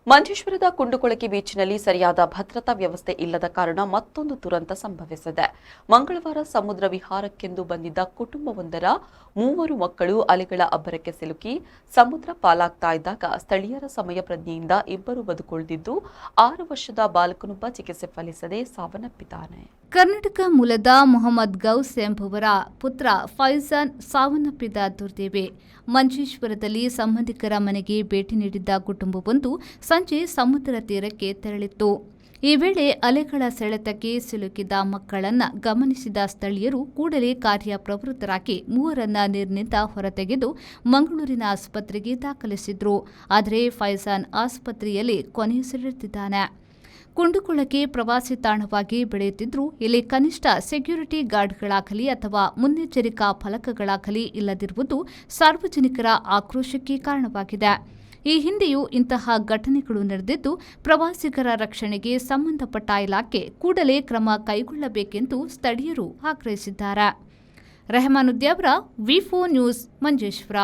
ಮಂಜೇಶ್ವರದ ಕುಂಡುಕೊಳಕೆ ಬೀಚ್ನಲ್ಲಿ ಸರಿಯಾದ ಭದ್ರತಾ ವ್ಯವಸ್ಥೆ ಇಲ್ಲದ ಕಾರಣ ಮತ್ತೊಂದು ದುರಂತ ಸಂಭವಿಸಿದೆ. ಮಂಗಳವಾರ ಸಮುದ್ರ ವಿಹಾರಕ್ಕೆಂದು ಬಂದಿದ್ದ ಕುಟುಂಬವೊಂದರ 3 ಮಕ್ಕಳು ಅಲೆಗಳ ಅಬ್ಬರಕ್ಕೆ ಸಿಲುಕಿ ಸಮುದ್ರ ಪಾಲಾಗ್ತಾ ಇದ್ದಾಗ ಸ್ಥಳೀಯರ ಸಮಯ ಪ್ರಜ್ಞೆಯಿಂದ ಇಬ್ಬರು ಬದುಕುಳಿದಿದ್ದು 6 ವರ್ಷದ ಬಾಲಕನೊಬ್ಬ ಚಿಕಿತ್ಸೆ ಫಲಿಸದೆ ಸಾವನ್ನಪ್ಪಿದ್ದಾನೆ. ಕರ್ನಾಟಕ ಮೂಲದ ಮೊಹಮ್ಮದ್ ಗೌಸ್ ಎಂಬುವರ ಪುತ್ರ ಫೈಜಾನ್ ಸಾವನ್ನಪ್ಪಿದ ದುರ್ದೈವಿ. ಮಂಜೇಶ್ವರದಲ್ಲಿ ಸಂಬಂಧಿಕರ ಮನೆಗೆ ಭೇಟಿ ನೀಡಿದ್ದ ಕುಟುಂಬವೊಂದು ಸಂಜೆ ಸಮುದ್ರ ತೀರಕ್ಕೆ ತೆರಳಿತ್ತು. ಈ ವೇಳೆ ಅಲೆಗಳ ಸೆಳೆತಕ್ಕೆ ಸಿಲುಕಿದ ಮಕ್ಕಳನ್ನ ಗಮನಿಸಿದ ಸ್ಥಳೀಯರು ಕೂಡಲೇ ಕಾರ್ಯಪ್ರವೃತ್ತರಾಗಿ 3ರನ್ನ ನೀರಿನಿಂದ ಹೊರತೆಗೆದು ಮಂಗಳೂರಿನ ಆಸ್ಪತ್ರೆಗೆ ದಾಖಲಿಸಿದ್ರು. ಆದರೆ ಫೈಜಾನ್ ಆಸ್ಪತ್ರೆಯಲ್ಲಿ ಕೊನೆಯುಸಿರೆಳೆದಿದ್ದಾನೆ. ಕುಂಡುಕೊಳಕೆ ಪ್ರವಾಸಿ ತಾಣವಾಗಿ ಬೆಳೆಯುತ್ತಿದ್ದರೂ ಇಲ್ಲಿ ಕನಿಷ್ಠ ಸೆಕ್ಯೂರಿಟಿ ಗಾರ್ಡ್ಗಳಾಗಲಿ ಅಥವಾ ಮುನ್ನೆಚ್ಚರಿಕಾ ಫಲಕಗಳಾಗಲಿ ಇಲ್ಲದಿರುವುದು ಸಾರ್ವಜನಿಕರ ಆಕ್ರೋಶಕ್ಕೆ ಕಾರಣವಾಗಿದೆ. ಈ ಹಿಂದೆಯೂ ಇಂತಹ ಘಟನೆಗಳು ನಡೆದಿದ್ದು ಪ್ರವಾಸಿಗರ ರಕ್ಷಣೆಗೆ ಸಂಬಂಧಪಟ್ಟ ಇಲಾಖೆ ಕೂಡಲೇ ಕ್ರಮ ಕೈಗೊಳ್ಳಬೇಕೆಂದು ಸ್ಥಳೀಯರು ಆಗ್ರಹಿಸಿದ್ದಾರೆ. ರೆಹಮಾನುದ್ದೀನ್, ವಿ4 ನ್ಯೂಸ್, ಮಂಜೇಶ್ವರ.